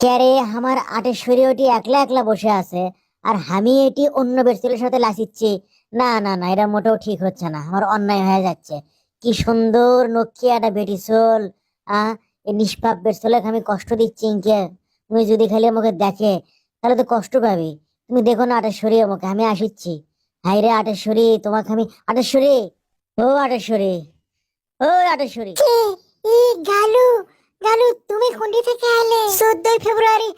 ক্যারে আমার আটের শরীরটি একলা একলা বসে আছে, আর আমি এটি অন্য বেডসেলের সাথে লাসিচ্ছি। না না না, এটা মোটেও ঠিক হচ্ছে না, আমার অন্যায় হয়ে যাচ্ছে। কি সুন্দর নক্ষি একটা বেটিসোল, এই নিষ্পাপ বেডসোলে আমি কষ্ট দিচ্ছি ইনকে। তুমি যদি খালি আমাকে দেখে তাহলে তো কষ্ট পাবি। তুমি দেখো না আটেশ্বরী আমাকে, আমি আসিচ্ছি। হাই রে আটেশ্বরী, তোমাকে আমি আটেশ্বরী, ও আটেশ্বরী, ও আটেশ্বরী। কে? গালু, গালু তুমি কোনটি থেকে এলে? 14 ফেব্রুয়ারি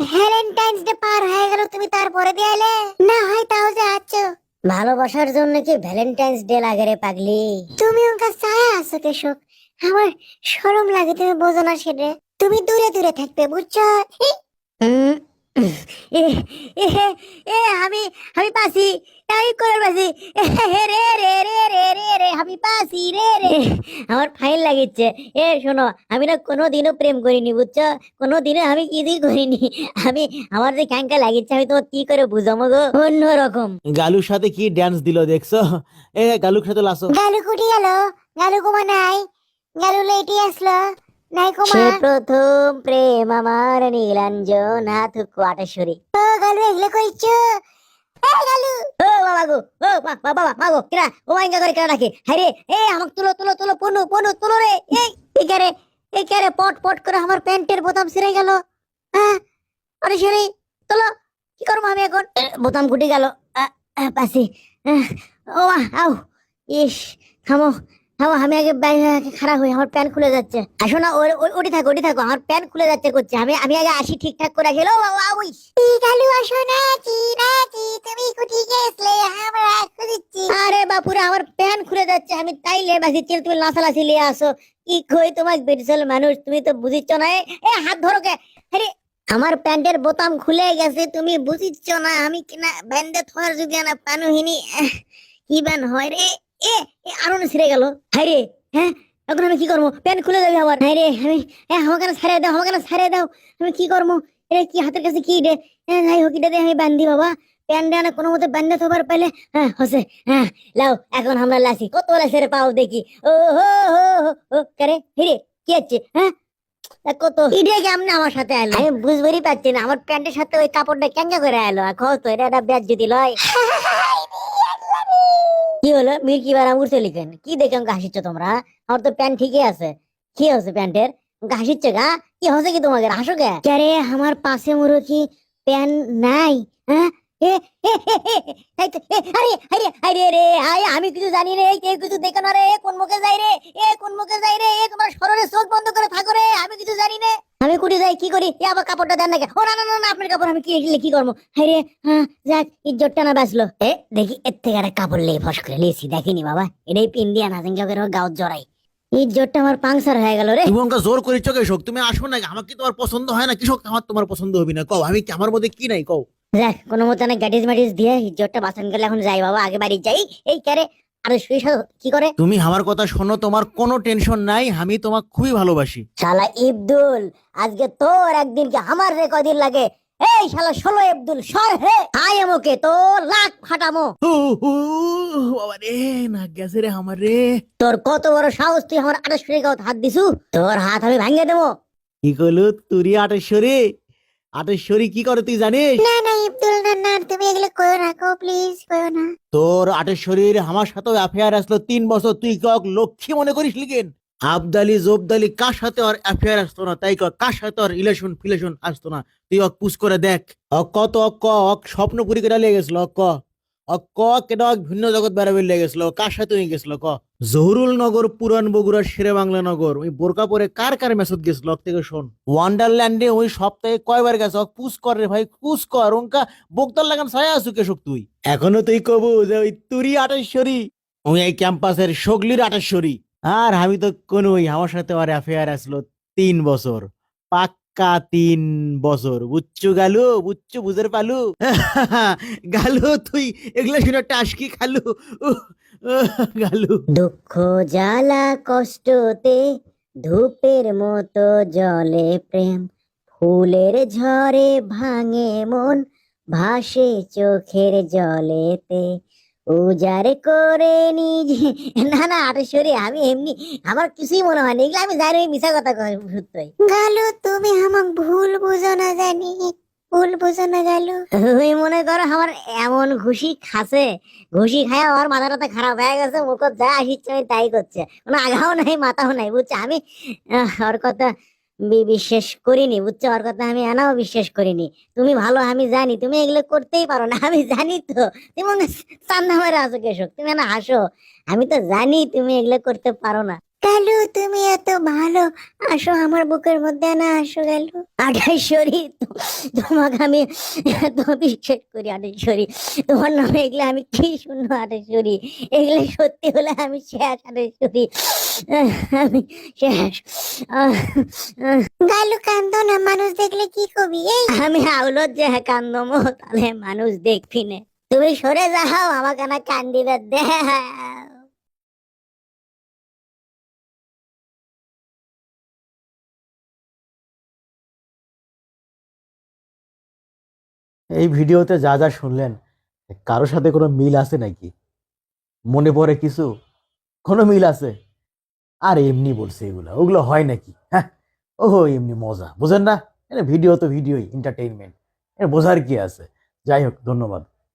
ভ্যালেন্টাইন্স ডে পার হয়ে গেল, তুমি তারপরে দিয়ে এলে? না হয় তাও যে আছো। ভালোবাসার জন্য কি ভ্যালেন্টাইন্স ডে লাগে রে পাগলি? তুমি ওকে ছায়া আছো কেশক, আমার শরম লাগে, তুমি বোঝো না সেটা। তুমি দূরে দূরে থাকবে, বুঝছো? উম, এ এ এ আমি আমি পাসি, আমি করে পাসি। রে রে রে রে রে রে আমি পাসি রে রে। আমার ফাইন লাগিচ্ছে। শোনো, আমি না কোনোদিনও প্রেম করিনি, বুঝছো? কোনোদিনও আমি কিছুই করিনি। আমি, আমার যে ক্যাঙ্কা লাগিচ্ছে আমি তো কি করে বুঝাবো গো, অন্যরকম। গালুর সাথে কি ড্যান্স দিল দেখছো? গালুর সাথে লাসো। গালু কুটি গেল? গালু কুমা নাই? গালু লেটি আসলো নাই কুমা? সে প্রথম প্রেম আমার নীলাঞ্জনা থুকু আটেশ্বরী। ও গালু এগুলো কইছো? এই গালু, ও বাবা গো, ও বাবা মাগো, কিরা ও মাইঙ্গা করে কিরা রাখে? হাই রে, আমাকে তুলো তুলো তুলো, পনু পনু তুলো রে। এই কে রে পট পট করে আমার প্যান্টের বোতাম ছিঁড়ে গেল। হ্যাঁ, আরে শরী, তুলো। কি করবো আমি এখন? বোতাম ফুটে গেল। পাসি। আহ, ও আউ, ইস, থামো থামো, আমি আগে আগে খারাপ হই, আমার প্যান্ট খুলে যাচ্ছে। আসো না, ওটি থাকো, আমার প্যান্ট খুলে যাচ্ছে করছে। আমি আগে আসি, ঠিকঠাক করে আসি। ও আউ, গালু আসো না কি না কি? তুমি কুটি গেছলে আমরা খুঁজছি। আরে বাপুরে, আমার প্যান খুলে যাচ্ছে, আমি তাই লে বাসিচ্ছি, তুমি লাসালাসি লিয়ে আসো। কি কই তোমার বেডিসল মানুষ, তুমি তো বুঝিচ্ছ না। হাত ধরো কে? আরে, আমার প্যান্টের বোতাম খুলে গেছে, তুমি বুঝিচ্ছ না। আমি কিনা ব্যান্ডে থর যদি না পানুহিনি কি ব্যান হয় রে। এ আরো ছিঁড়ে গেল। হাই রে, হ্যাঁ, এখন আমি কি করবো? প্যান্ট খুলে যাবে আবার। হাই রে, আমি আমাকে না ছাড়িয়ে দাও, আমাকে না ছাড়িয়ে দাও। আমি কি করবো? এটা কি হাতের কাছে কি রে? যাই হোক, এটা দিয়ে আমি বান্ধি বাবা। প্যান্ডে না কোনো মতে বান্ধে থবার পাইলে। হ্যাঁ হসে, হ্যাঁ, লাও এখন আমরা লাসি কত লাসের পাও দেখি। ও হো হো হো হো, কারে হিরে, কি হচ্ছে? হ্যাঁ, কত ইডে কেমনে আমার সাথে এলো আমি বুঝবারই পারছি না। আমার প্যান্টের সাথে ওই কাপড়টা কেঙ্গা করে এলো? এখন তো এটা একটা ব্যাজ যদি লয়। কি হলো? মির্কি বারা উঠছে লিখেন কি দেখে আমাকে হাসিচ্ছ তোমরা? আমার তো প্যান্ট ঠিকই আছে। কি হচ্ছে প্যান্টের? আমাকে হাসিচ্ছ গা? কি হচ্ছে কি তোমাকে? হাসো কে? কে আমার পাশে মুরো কি প্যান্ট নাই? হ্যাঁ, এ এ এ, এ, এই তো, আরে আরে আরে রে, আমি কিছু জানি রে, কেউ কিছু দেখো না রে। কোন মুখে যাই রে? কোন মুখে যাই রে? তোমার সরলে চোখ বন্ধ করে থাকো রে, আমি কিছু জানি না। আমি কুটি যাই কি করি? আবার কাপড়টা দেন না কে? ও না না না না, আপনার কাপড় আমি কি করবো? হাই রে, হ্যাঁ, যাক ইজ্জতটা না বাঁচলো। দেখি এর থেকে একটা কাপড় লে ফস করে লিয়েছি, দেখিনি বাবা, এটাই ইন্ডিয়ান হাজিঙ্গের গাঁত জড়াই। ইজ্জতটা আমার পাংচার হয়ে গেল রে। তুমি আমাকে জোর করিচ্ছ কেশক? তুমি আসো না, আমার কি তোমার পছন্দ হয় না কৃষক? আমার তোমার পছন্দ হবি না? কও, আমি আমার মধ্যে কি নাই কও? দেখ, কোনো মতো না গ্যাটিস ম্যাটিস দিয়ে ইজ্জতটা বাঁচান গেলে এখন যাই বাবা, আগে বাড়ি যাই। এই ক্যারে, আরে শুয়ে কি করে? তুমি আমার কথা শোনো, তোমার কোনো টেনশন নাই, আমি তোমাকে খুবই ভালোবাসি। শালা ইবদুল, আজকে তোর একদিন কি আমার রে কদিন লাগে? এই শালা 16 আব্দুল সর হে, আয় আমাকে তো লাখ ফাটামো। উ, উ, বাবা রে, না গেছে রে আমার রে। তোর কত বড় সাহস, তুই আমার 28 গাঁত হাত দিছু? তোর হাত আমি ভাঙিয়ে দেবো। কি করলু তুরি আটেশ্বরী? আটেশ্বরী কি করে তুই জানিস? না না ইবদুল, না না, তুমি এগুলো কইও না, কও প্লিজ, কইও না। তোর আটেশ্বরীর আমার সাথে অ্যাফেয়ার আসলো 3 বছর, তুই কক লক্ষ্মী মনে করিস লিখেন? আবদালি জোবদালি কার সাথে ওর অ্যাফেয়ার আসতো না, তাই কক কার সাথে ওর রিলেশন ফিলেশন আসতো না? তুই অক পুষ করে দেখ। কত অক স্বপ্নপুরি কেটা লেগে গেছিল? কেটা ভিন্ন জগৎ বেড়াবে লেগে গেছিল? কার সাথে হয়ে গেছিল ক? জহুরুল নগর, পুরান বগুড়া, শেরে বাংলা নগর, ওই বোরকা পরে কার কার মেসেজ গেছিল থেকে শোন। ওয়ান্ডারল্যান্ডে ওই সপ্তাহে কয়বার গেছে? পুষ কর রে ভাই, পুষ কর। ওঙ্কা বোকতাল লাগান ছায়া আসু কেশক তুই? এখনো তুই কবু যে ওই তুরি আটেশ্বরী, ওই এই ক্যাম্পাসের সগলির আটেশ্বরী। আর আমি তো কোনোই, আমার সাথে আর অ্যাফেয়ার আসলো 3 বছর, পাক্কা 3 বছর। বুচ্চু গালু, বুচ্চু বুঝের পালু। গালু তুই এগুলো শুনে টাসকি খালু। উহ, গালু। দুঃখ জ্বালা কষ্টতে ধূপের মতো জলে প্রেম, ফুলের ঝড়ে ভাঙে মন, ভাসে চোখের জলেতে। উজাড় করে নিজে না না আটেশ্বরী, আমি এমনি আমার কিছুই মনে হয় না, এগুলো আমি জানি মিশা কথা কয় সত্যই। গালু তুমি আমাক ভুল বুঝো না জানি, ভুল বুঝো না গালু। তুমি মনে করো আমার এমন ঘুষি খাসে, ঘুষি খায় আমার মাথা টাথা খারাপ হয়ে গেছে, মুখ যা আসিচ্ছে আমি তাই করছে, কোনো আগাও নাই মাথাও নাই, বুঝছো? আমি ওর কথা বিশ্বাস করিনি, বুঝছো? ওর কথা আমি আনাও বিশ্বাস করিনি। তুমি ভালো আমি জানি তুমি এগুলো করতেই পারো না, আমি জানি তো। তুমি মনে চান্দা মেরে আসো কেশক, তুমি না হাসো, আমি তো জানি তুমি এগুলো করতে পারো না। গালু তুমি এত ভালো, আসো আমার বুকের মধ্যে না, আসো গালু। আটেশ্বরী, তোমাকে আমি এত বিশ্বাস করি আটেশ্বরী, তোমার নামে এগুলো আমি কি শুনবো আটেশ্বরী, এগুলো সত্যি হলে আমি শেষ আটেশ্বরী, আমি শেষ। আহ, আহ, গালু কান্দো না, মানুষ দেখলে কি কবি? এই আমি আউলত যে কান্দমো তাহলে মানুষ দেখবি না, তুমি সরে যাও, আমাকে না কান্দিবে দে। এই ভিডিওতে যা যা শুনলেন, কারোর সাথে কোনো মিল আছে নাকি? মনে পড়ে কিছু? কোনো মিল আছে? আর এমনি বলছে এগুলা, ওগুলো হয় নাকি? হ্যাঁ, ওহো এমনি মজা, বুঝেন না? ভিডিও তো ভিডিওই, এন্টারটেইনমেন্ট, বোঝার কি আছে? যাই হোক, ধন্যবাদ।